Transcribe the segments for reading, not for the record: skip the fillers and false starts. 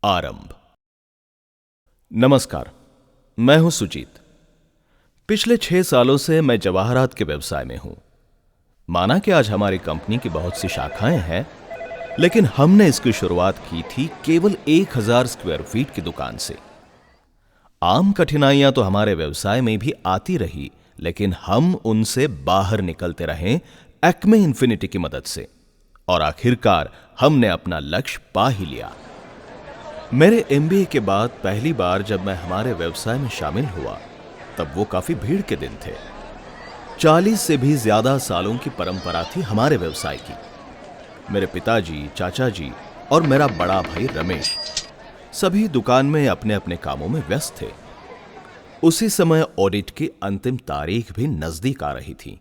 आरंभ। नमस्कार, मैं हूं सुजीत। पिछले 6 सालों से मैं जवाहरात के व्यवसाय में हूं। माना कि आज हमारी कंपनी की बहुत सी शाखाएं हैं, लेकिन हमने इसकी शुरुआत की थी केवल 1000 स्क्वायर फीट की दुकान से। आम कठिनाइयां तो हमारे व्यवसाय में भी आती रही, लेकिन हम उनसे बाहर निकलते रहे एक्मे इन्फिनिटी की मदद से, और आखिरकार हमने अपना लक्ष्य पा ही लिया। मेरे एमबीए के बाद पहली बार जब मैं हमारे व्यवसाय में शामिल हुआ, तब वो काफी भीड़ के दिन थे। 40 से भी ज्यादा सालों की परंपरा थी हमारे व्यवसाय की। मेरे पिताजी, चाचा जी और मेरा बड़ा भाई रमेश सभी दुकान में अपने अपने कामों में व्यस्त थे। उसी समय ऑडिट की अंतिम तारीख भी नजदीक आ रही थी।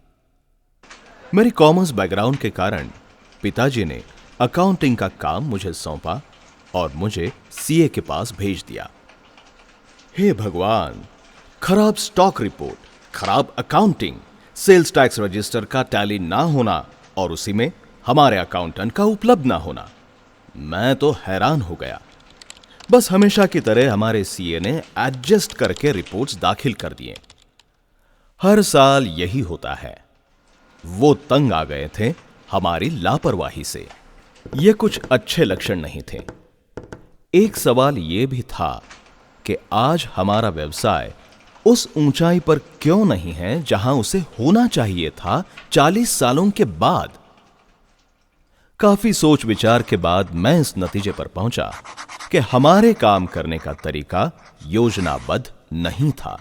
मेरी कॉमर्स बैकग्राउंड के कारण पिताजी ने अकाउंटिंग का काम मुझे सौंपा और मुझे सीए के पास भेज दिया। हे भगवान, खराब स्टॉक रिपोर्ट, खराब अकाउंटिंग, सेल्स टैक्स रजिस्टर का टैली ना होना और उसी में हमारे अकाउंटेंट का उपलब्ध ना होना। मैं तो हैरान हो गया। बस हमेशा की तरह हमारे सीए ने एडजस्ट करके रिपोर्ट्स दाखिल कर दिए। हर साल यही होता है। वो तंग आ गए थे हमारी लापरवाही से। ये कुछ अच्छे लक्षण नहीं थे। एक सवाल यह भी था कि आज हमारा व्यवसाय उस ऊंचाई पर क्यों नहीं है जहां उसे होना चाहिए था 40 सालों के बाद। काफी सोच विचार के बाद मैं इस नतीजे पर पहुंचा कि हमारे काम करने का तरीका योजनाबद्ध नहीं था।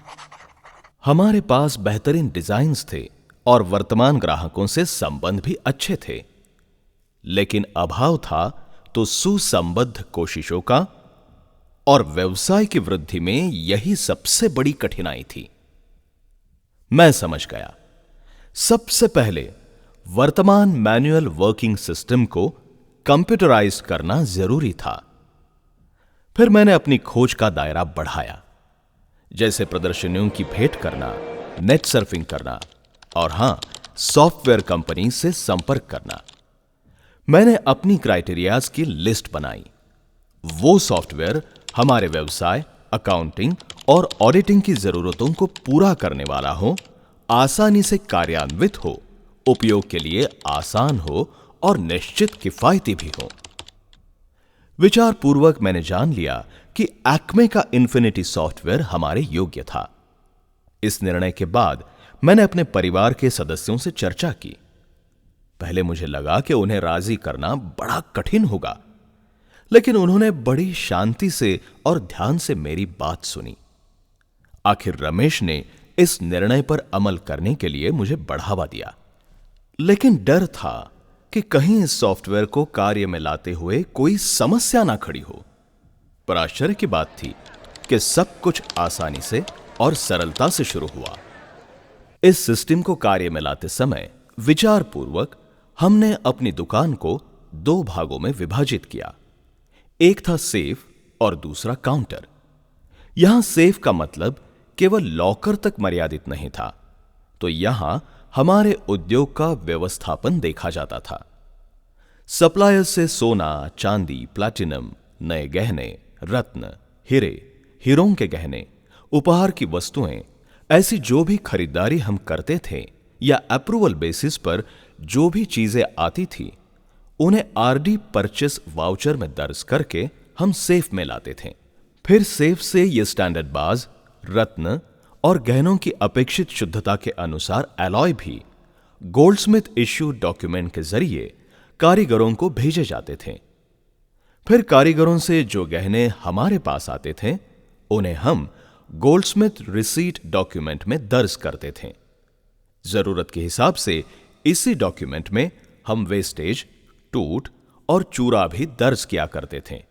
हमारे पास बेहतरीन डिजाइन्स थे और वर्तमान ग्राहकों से संबंध भी अच्छे थे, लेकिन अभाव था तो सुसंबद्ध कोशिशों का, और व्यवसाय की वृद्धि में यही सबसे बड़ी कठिनाई थी। मैं समझ गया, सबसे पहले वर्तमान मैन्युअल वर्किंग सिस्टम को कंप्यूटराइज करना जरूरी था। फिर मैंने अपनी खोज का दायरा बढ़ाया, जैसे प्रदर्शनियों की भेंट करना, नेट सर्फिंग करना और हां, सॉफ्टवेयर कंपनी से संपर्क करना। मैंने अपनी क्राइटेरियाज की लिस्ट बनाई। वो सॉफ्टवेयर हमारे व्यवसाय, अकाउंटिंग और ऑडिटिंग की जरूरतों को पूरा करने वाला हो, आसानी से कार्यान्वित हो, उपयोग के लिए आसान हो और निश्चित किफायती भी हो। विचार पूर्वक मैंने जान लिया कि एक्मे का इन्फिनिटी सॉफ्टवेयर हमारे योग्य था। इस निर्णय के बाद मैंने अपने परिवार के सदस्यों से चर्चा की। पहले मुझे लगा कि उन्हें राजी करना बड़ा कठिन होगा, लेकिन उन्होंने बड़ी शांति से और ध्यान से मेरी बात सुनी। आखिर रमेश ने इस निर्णय पर अमल करने के लिए मुझे बढ़ावा दिया, लेकिन डर था कि कहीं इस सॉफ्टवेयर को कार्य में लाते हुए कोई समस्या ना खड़ी हो। पर आश्चर्य की बात थी कि सब कुछ आसानी से और सरलता से शुरू हुआ। इस सिस्टम को कार्य में लाते समय विचार पूर्वक हमने अपनी दुकान को 2 भागों में विभाजित किया। एक था सेफ और दूसरा काउंटर। यहां सेफ का मतलब केवल लॉकर तक मर्यादित नहीं था, तो यहां हमारे उद्योग का व्यवस्थापन देखा जाता था। सप्लायर्स से सोना, चांदी, प्लैटिनम, नए गहने, रत्न, हीरे, हीरों के गहने, उपहार की वस्तुएं, ऐसी जो भी खरीदारी हम करते थे या अप्रूवल बेसिस पर जो भी चीजें आती थी, उन्हें आरडी परचेस वाउचर में दर्ज करके हम सेफ में लाते थे। फिर सेफ से ये स्टैंडर्ड बाज, रत्न और गहनों की अपेक्षित शुद्धता के अनुसार एलॉय भी गोल्डस्मिथ इश्यू डॉक्यूमेंट के जरिए कारीगरों को भेजे जाते थे। फिर कारीगरों से जो गहने हमारे पास आते थे, उन्हें हम गोल्डस्मिथ रिसीट डॉक्यूमेंट में दर्ज करते थे। जरूरत के हिसाब से इसी डॉक्यूमेंट में हम वेस्टेज, टूट और चूरा भी दर्ज किया करते थे।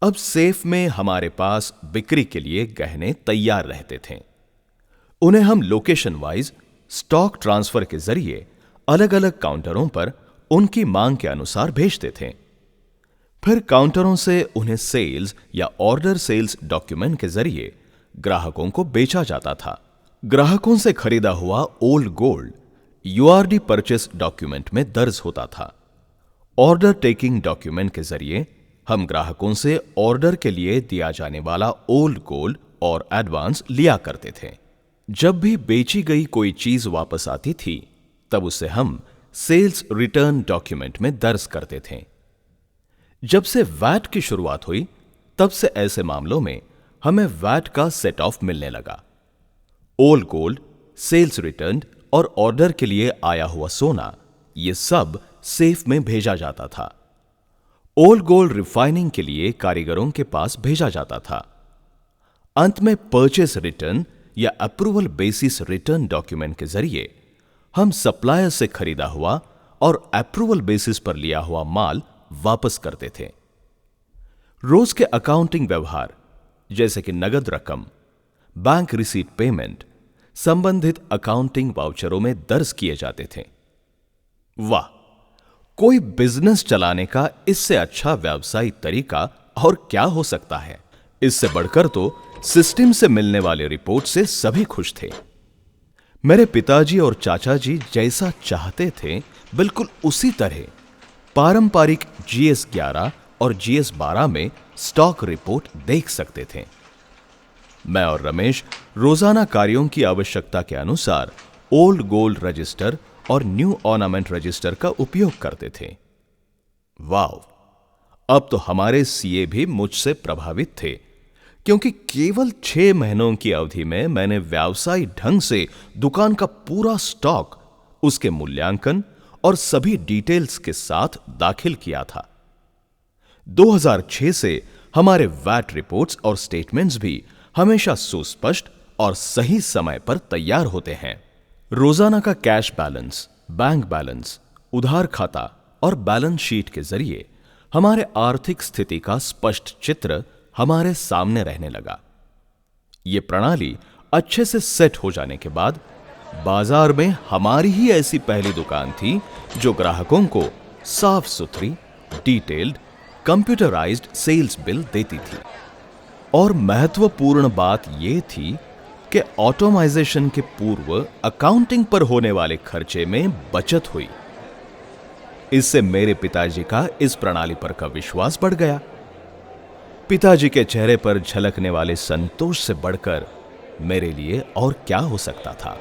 अब सेफ में हमारे पास बिक्री के लिए गहने तैयार रहते थे। उन्हें हम लोकेशन वाइज स्टॉक ट्रांसफर के जरिए अलग अलग काउंटरों पर उनकी मांग के अनुसार भेजते थे। फिर काउंटरों से उन्हें सेल्स या ऑर्डर सेल्स डॉक्यूमेंट के जरिए ग्राहकों को बेचा जाता था। ग्राहकों से खरीदा हुआ ओल्ड गोल्ड यूआरडी परचेस डॉक्यूमेंट में दर्ज होता था। ऑर्डर टेकिंग डॉक्यूमेंट के जरिए हम ग्राहकों से ऑर्डर के लिए दिया जाने वाला ओल्ड गोल्ड और एडवांस लिया करते थे। जब भी बेची गई कोई चीज वापस आती थी तब उसे हम सेल्स रिटर्न डॉक्यूमेंट में दर्ज करते थे। जब से वैट की शुरुआत हुई तब से ऐसे मामलों में हमें वैट का सेट ऑफ मिलने लगा। ओल्ड गोल्ड, सेल्स रिटर्न और ऑर्डर के लिए आया हुआ सोना, यह सब सेफ में भेजा जाता था। ओल्ड गोल्ड रिफाइनिंग के लिए कारीगरों के पास भेजा जाता था। अंत में परचेस रिटर्न या अप्रूवल बेसिस रिटर्न डॉक्यूमेंट के जरिए हम सप्लायर से खरीदा हुआ और अप्रूवल बेसिस पर लिया हुआ माल वापस करते थे। रोज के अकाउंटिंग व्यवहार जैसे कि नगद रकम, बैंक रिसीट पेमेंट संबंधित अकाउंटिंग वाउचरों में दर्ज किए जाते थे। वाह, कोई बिजनेस चलाने का इससे अच्छा व्यावसायिक तरीका और क्या हो सकता है। इससे बढ़कर तो सिस्टम से मिलने वाले रिपोर्ट से सभी खुश थे। मेरे पिताजी और चाचा जी जैसा चाहते थे बिल्कुल उसी तरह पारंपरिक GS 11 और GS 12 में स्टॉक रिपोर्ट देख सकते थे। मैं और रमेश रोजाना कार्यों की आवश्यकता के अनुसार ओल्ड गोल्ड रजिस्टर और न्यू ऑर्नामेंट रजिस्टर का उपयोग करते थे। वाव, अब तो हमारे सीए भी मुझसे प्रभावित थे, क्योंकि केवल 6 महीनों की अवधि में मैंने व्यावसायिक ढंग से दुकान का पूरा स्टॉक, उसके मूल्यांकन और सभी डिटेल्स के साथ दाखिल किया था। 2006 से हमारे वैट रिपोर्ट्स और स्टेटमेंट्स भी हमेशा सुस्पष्ट और सही समय पर तैयार होते हैं। रोजाना का कैश बैलेंस, बैंक बैलेंस, उधार खाता और बैलेंस शीट के जरिए हमारे आर्थिक स्थिति का स्पष्ट चित्र हमारे सामने रहने लगा। यह प्रणाली अच्छे से सेट हो जाने के बाद बाजार में हमारी ही ऐसी पहली दुकान थी जो ग्राहकों को साफ सुथरी, डिटेल्ड, कंप्यूटराइज्ड सेल्स बिल देती थी। और महत्वपूर्ण बात यह थी कि ऑटोमाइजेशन के पूर्व अकाउंटिंग पर होने वाले खर्चे में बचत हुई। इससे मेरे पिताजी का इस प्रणाली पर का विश्वास बढ़ गया। पिताजी के चेहरे पर झलकने वाले संतोष से बढ़कर मेरे लिए और क्या हो सकता था।